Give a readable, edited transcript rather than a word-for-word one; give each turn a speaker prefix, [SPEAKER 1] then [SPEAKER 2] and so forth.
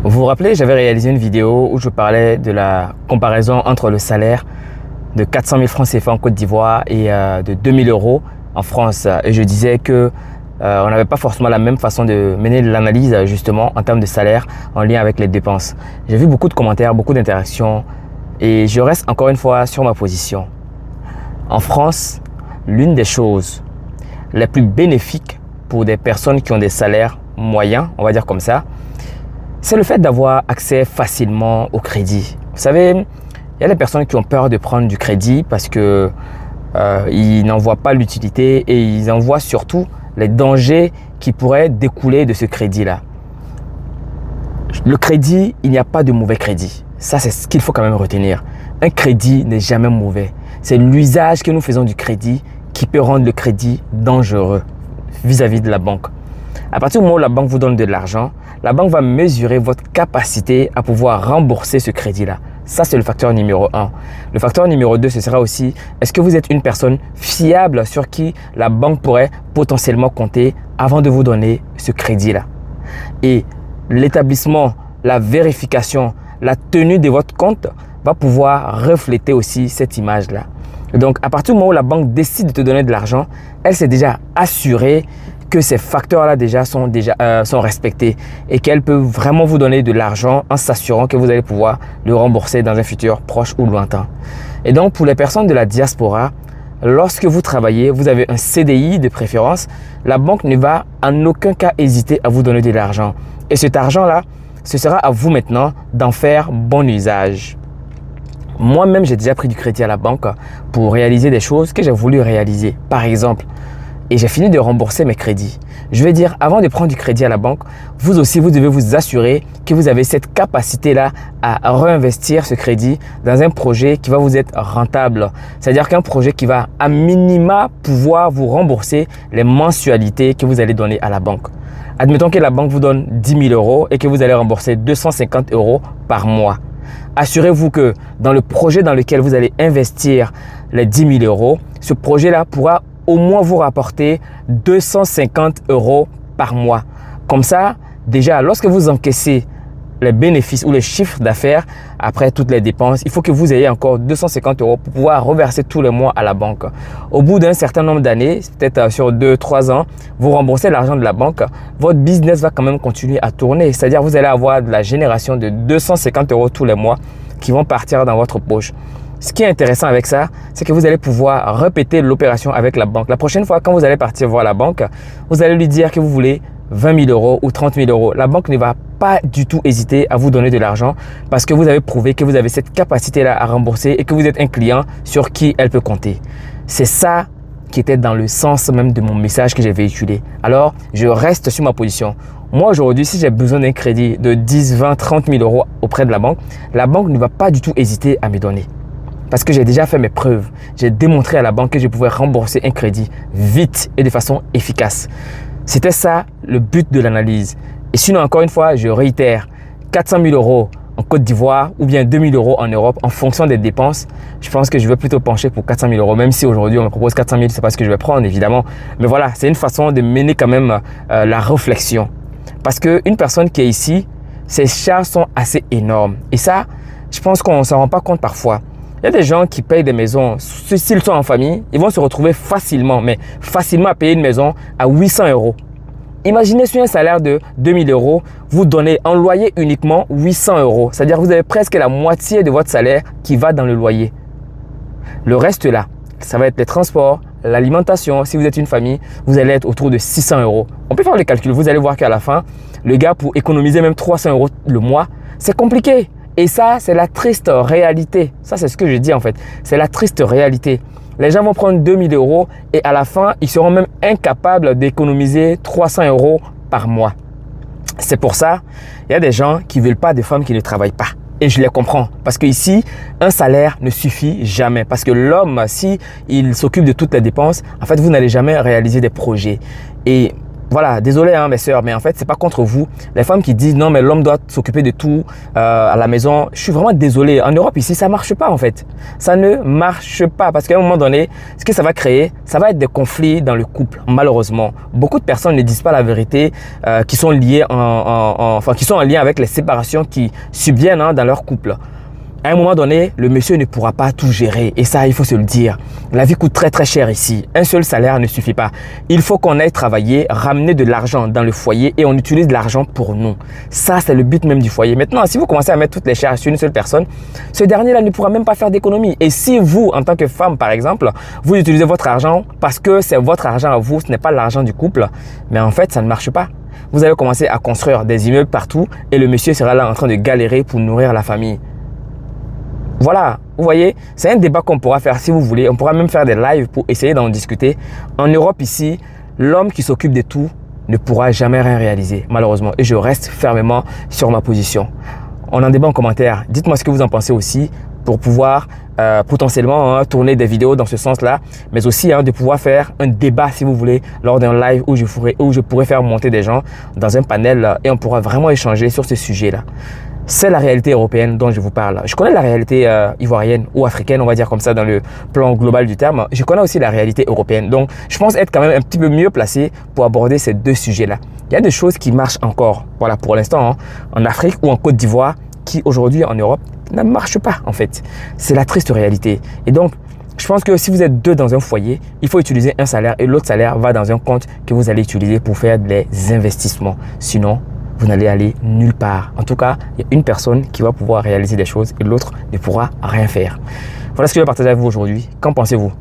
[SPEAKER 1] Vous vous rappelez, j'avais réalisé une vidéo où je parlais de la comparaison entre le salaire de 400 000 francs CFA en Côte d'Ivoire et de 2000 euros en France. Et je disais que on n'avait pas forcément la même façon de mener l'analyse justement en termes de salaire en lien avec les dépenses. J'ai vu beaucoup de commentaires, beaucoup d'interactions et je reste encore une fois sur ma position. En France, l'une des choses les plus bénéfiques pour des personnes qui ont des salaires moyens, on va dire comme ça, c'est le fait d'avoir accès facilement au crédit. Vous savez, il y a des personnes qui ont peur de prendre du crédit parce que ils n'en voient pas l'utilité et ils en voient surtout les dangers qui pourraient découler de ce crédit-là. Le crédit, il n'y a pas de mauvais crédit. Ça, c'est ce qu'il faut quand même retenir. Un crédit n'est jamais mauvais. C'est l'usage que nous faisons du crédit qui peut rendre le crédit dangereux vis-à-vis de la banque. À partir du moment où la banque vous donne de l'argent, la banque va mesurer votre capacité à pouvoir rembourser ce crédit-là. Ça, c'est le facteur numéro 1. Le facteur numéro 2, ce sera aussi, est-ce que vous êtes une personne fiable sur qui la banque pourrait potentiellement compter avant de vous donner ce crédit-là? Et l'établissement, la vérification, la tenue de votre compte va pouvoir refléter aussi cette image-là. Donc, à partir du moment où la banque décide de te donner de l'argent, elle s'est déjà assurée que ces facteurs-là sont respectés et qu'elle peut vraiment vous donner de l'argent en s'assurant que vous allez pouvoir le rembourser dans un futur proche ou lointain. Et donc, pour les personnes de la diaspora, lorsque vous travaillez, vous avez un CDI de préférence, la banque ne va en aucun cas hésiter à vous donner de l'argent. Et cet argent-là, ce sera à vous maintenant d'en faire bon usage. Moi-même, j'ai déjà pris du crédit à la banque pour réaliser des choses que j'ai voulu réaliser. Par exemple, et j'ai fini de rembourser mes crédits. Je vais dire, avant de prendre du crédit à la banque, vous aussi, vous devez vous assurer que vous avez cette capacité-là à réinvestir ce crédit dans un projet qui va vous être rentable. C'est-à-dire qu'un projet qui va à minima pouvoir vous rembourser les mensualités que vous allez donner à la banque. Admettons que la banque vous donne 10 000 euros et que vous allez rembourser 250 euros par mois. Assurez-vous que dans le projet dans lequel vous allez investir les 10 000 euros, ce projet-là pourra au moins vous rapporter 250 euros par mois. Comme ça, déjà, lorsque vous encaissez les bénéfices ou les chiffres d'affaires après toutes les dépenses, il faut que vous ayez encore 250 euros pour pouvoir reverser tous les mois à la banque. Au bout d'un certain nombre d'années, peut-être sur 2-3 ans, vous remboursez l'argent de la banque, votre business va quand même continuer à tourner. C'est-à-dire vous allez avoir de la génération de 250 euros tous les mois qui vont partir dans votre poche. Ce qui est intéressant avec ça, c'est que vous allez pouvoir répéter l'opération avec la banque. La prochaine fois, quand vous allez partir voir la banque, vous allez lui dire que vous voulez 20 000 euros ou 30 000 euros. La banque ne va pas du tout hésiter à vous donner de l'argent parce que vous avez prouvé que vous avez cette capacité-là à rembourser et que vous êtes un client sur qui elle peut compter. C'est ça qui était dans le sens même de mon message que j'ai véhiculé. Alors, je reste sur ma position. Moi, aujourd'hui, si j'ai besoin d'un crédit de 10, 20, 30 000 euros auprès de la banque ne va pas du tout hésiter à me donner. Parce que j'ai déjà fait mes preuves. J'ai démontré à la banque que je pouvais rembourser un crédit vite et de façon efficace. C'était ça le but de l'analyse. Et sinon, encore une fois, je réitère, 400 000 euros en Côte d'Ivoire ou bien 2 000 euros en Europe en fonction des dépenses, je pense que je vais plutôt pencher pour 400 000 euros. Même si aujourd'hui, on me propose 400 000, c'est pas ce que je vais prendre, évidemment. Mais voilà, c'est une façon de mener quand même la réflexion. Parce qu'une personne qui est ici, ses charges sont assez énormes. Et ça, je pense qu'on ne s'en rend pas compte parfois. Il y a des gens qui payent des maisons, s'ils sont en famille, ils vont se retrouver facilement à payer une maison à 800 euros. Imaginez sur un salaire de 2000 euros, vous donnez en loyer uniquement 800 euros. C'est-à-dire que vous avez presque la moitié de votre salaire qui va dans le loyer. Le reste là, ça va être les transports, l'alimentation. Si vous êtes une famille, vous allez être autour de 600 euros. On peut faire le calcul, vous allez voir qu'à la fin, le gars pour économiser même 300 euros le mois, c'est compliqué. Et ça, c'est la triste réalité. Ça, c'est ce que je dis en fait. C'est la triste réalité. Les gens vont prendre 2000 euros et à la fin, ils seront même incapables d'économiser 300 euros par mois. C'est pour ça, il y a des gens qui ne veulent pas de femmes qui ne travaillent pas. Et je les comprends. Parce qu'ici, un salaire ne suffit jamais. Parce que l'homme, si il s'occupe de toutes les dépenses, en fait, vous n'allez jamais réaliser des projets. Et Voilà, désolé mes sœurs, mais en fait, c'est pas contre vous. Les femmes qui disent non, mais l'homme doit s'occuper de tout à la maison. Je suis vraiment désolé. En Europe, ici, ça marche pas en fait. Ça ne marche pas parce qu'à un moment donné, ce que ça va créer, ça va être des conflits dans le couple, malheureusement. Beaucoup de personnes ne disent pas la vérité, qui sont liées qui sont en lien avec les séparations qui subviennent dans leur couple. À un moment donné, le monsieur ne pourra pas tout gérer et ça, il faut se le dire. La vie coûte très très cher ici. Un seul salaire ne suffit pas. Il faut qu'on aille travailler, ramener de l'argent dans le foyer et on utilise l'argent pour nous. Ça, c'est le but même du foyer. Maintenant, si vous commencez à mettre toutes les charges sur une seule personne, ce dernier-là ne pourra même pas faire d'économie. Et si vous, en tant que femme par exemple, vous utilisez votre argent parce que c'est votre argent à vous, ce n'est pas l'argent du couple, mais en fait, ça ne marche pas. Vous allez commencer à construire des immeubles partout et le monsieur sera là en train de galérer pour nourrir la famille. Voilà, vous voyez, c'est un débat qu'on pourra faire si vous voulez. On pourra même faire des lives pour essayer d'en discuter. En Europe ici, l'homme qui s'occupe de tout ne pourra jamais rien réaliser, malheureusement. Et je reste fermement sur ma position. On en débat en commentaire. Dites-moi ce que vous en pensez aussi pour pouvoir potentiellement tourner des vidéos dans ce sens-là, mais aussi de pouvoir faire un débat si vous voulez lors d'un live où je pourrais faire monter des gens dans un panel et on pourra vraiment échanger sur ce sujet-là. C'est la réalité européenne dont je vous parle. Je connais la réalité ivoirienne ou africaine, on va dire comme ça dans le plan global du terme. Je connais aussi la réalité européenne. Donc, je pense être quand même un petit peu mieux placé pour aborder ces deux sujets-là. Il y a des choses qui marchent encore, voilà, pour l'instant, en Afrique ou en Côte d'Ivoire, qui aujourd'hui en Europe ne marchent pas en fait. C'est la triste réalité. Et donc, je pense que si vous êtes deux dans un foyer, il faut utiliser un salaire et l'autre salaire va dans un compte que vous allez utiliser pour faire des investissements. Sinon, vous n'allez aller nulle part. En tout cas, il y a une personne qui va pouvoir réaliser des choses et l'autre ne pourra rien faire. Voilà ce que je vais partager avec vous aujourd'hui. Qu'en pensez-vous ?